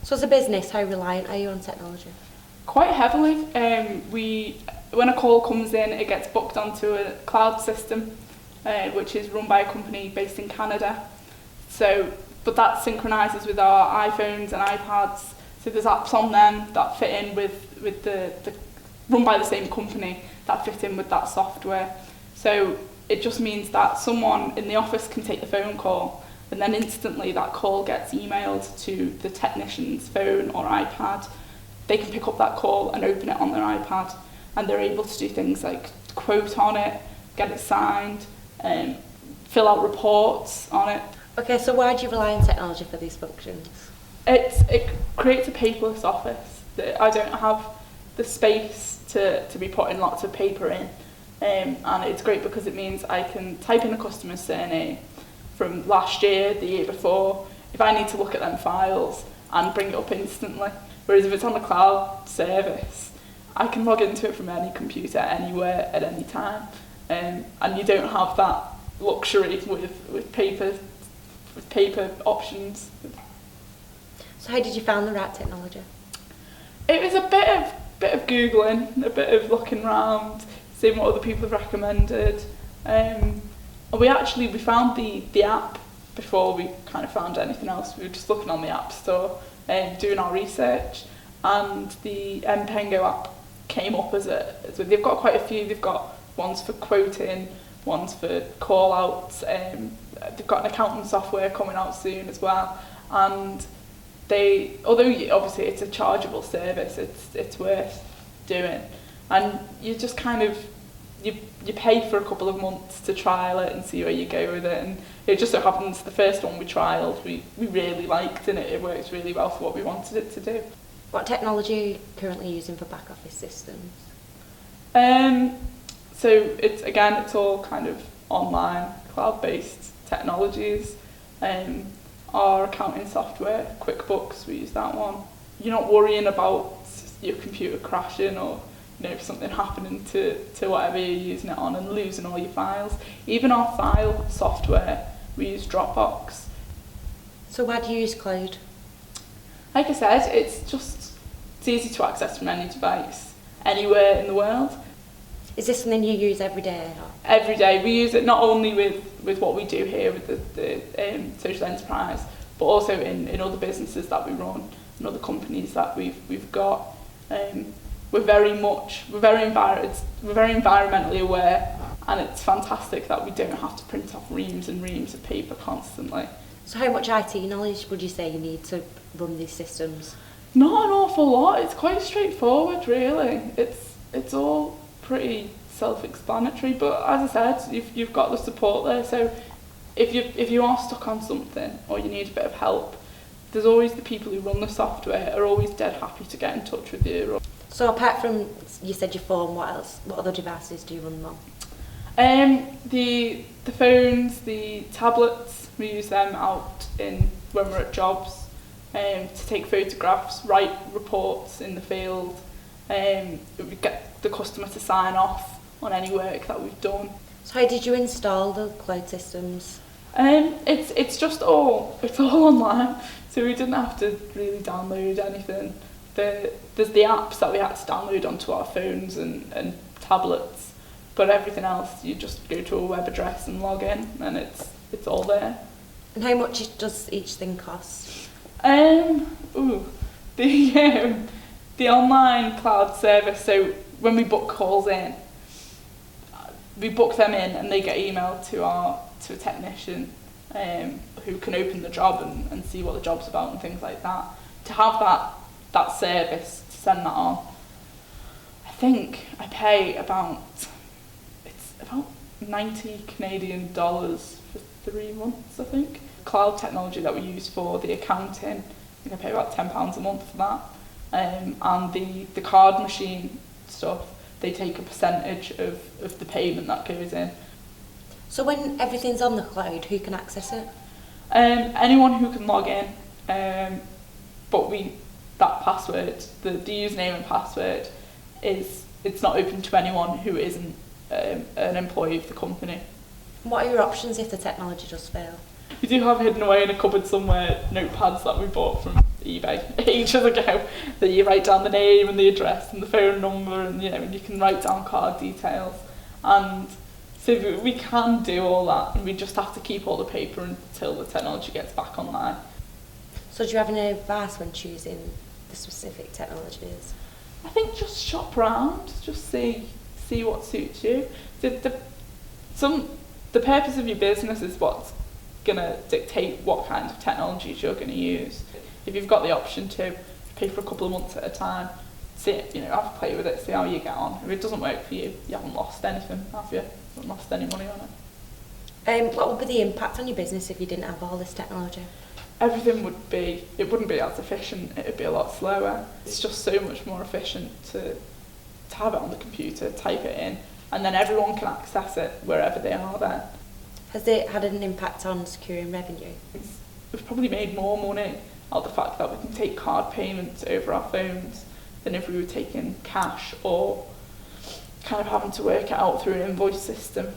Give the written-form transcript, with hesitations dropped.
So as a business, how reliant are you on technology? Quite heavily. When a call comes in, it gets booked onto a cloud system, which is run by a company based in Canada. But that synchronises with our iPhones and iPads. So there's apps on them that fit in with the run by the same company that fit in with that software. So it just means that someone in the office can take the phone call, and then instantly that call gets emailed to the technician's phone or iPad. They can pick up that call and open it on their iPad, and they're able to do things like quote on it, get it signed, fill out reports on it. Okay, so why do you rely on technology for these functions? It creates a paperless office. I don't have the space to be putting lots of paper in, and it's great because it means I can type in a customer's surname from last year, the year before, if I need to look at them files, and bring it up instantly. Whereas if it's on a cloud service, I can log into it from any computer, anywhere, at any time. And you don't have that luxury with paper options. So how did you find the right technology? It was a bit of Googling, a bit of looking around, seeing what other people have recommended. And we found the app before we kind of found anything else. We were just looking on the App Store and doing our research, and the Mpengo app came up as they've got quite a few. They've got ones for quoting, ones for call outs, they've got an accounting software coming out soon as well, and although obviously it's a chargeable service, it's worth doing, and you just kind of you pay for a couple of months to trial it and see where you go with it. And it just so happens the first one we trialled we really liked, and it works really well for what we wanted it to do. What technology are you currently using for back office systems? So it's all kind of online cloud-based technologies. Our accounting software, QuickBooks, we use that one. You're not worrying about your computer crashing or something happening to whatever you're using it on and losing all your files. Even our file software, we use Dropbox. So why do you use cloud? Like I said, it's easy to access from any device, anywhere in the world. Is this something you use every day? Every day. We use it not only with what we do here with the social enterprise, but also in other businesses that we run and other companies that we've got. We're very environmentally aware, and it's fantastic that we don't have to print off reams and reams of paper constantly. So how much IT knowledge would you say you need to run these systems? Not an awful lot. It's quite straightforward, really. It's all pretty self-explanatory, but as I said, you've got the support there. So if you are stuck on something or you need a bit of help, there's always the people who run the software are always dead happy to get in touch with you. So apart from, you said your phone, what else? What other devices do you run them on? The phones, the tablets, we use them when we're at jobs, to take photographs, write reports in the field, we get the customer to sign off on any work that we've done. So how did you install the cloud systems? It's all online, so we didn't have to really download anything. There's the apps that we had to download onto our phones and tablets, but everything else you just go to a web address and log in, and it's all there. And how much does each thing cost? The online cloud service. So when we book calls in, we book them in, and they get emailed to a technician who can open the job and see what the job's about and things like that. To have that service, to send that on, I think I pay about 90 Canadian dollars for 3 months, I think. Cloud technology that we use for the accounting, I think I pay about £10 a month for that. And the card machine stuff, they take a percentage of the payment that goes in. So when everything's on the cloud, who can access it? Anyone who can log in, but that password, the username and password, it's not open to anyone who isn't an employee of the company. What are your options if the technology does fail? We do have hidden away in a cupboard somewhere notepads that we bought from eBay ages ago, that you write down the name and the address and the phone number, and and you can write down card details. And so we can do all that, and we just have to keep all the paper until the technology gets back online. So do you have any advice when choosing the specific technologies? I think just shop round, just see what suits you. The purpose of your business is what's going to dictate what kind of technologies you're going to use. If you've got the option to pay for a couple of months at a time, see it, have a play with it, see how you get on. If it doesn't work for you, you haven't lost anything, have you? You haven't lost any money on it. What would be the impact on your business if you didn't have all this technology? Everything wouldn't be as efficient, it would be a lot slower. It's just so much more efficient to have it on the computer, type it in, and then everyone can access it wherever they are then. Has it had an impact on securing revenue? We've probably made more money out of the fact that we can take card payments over our phones than if we were taking cash or kind of having to work it out through an invoice system.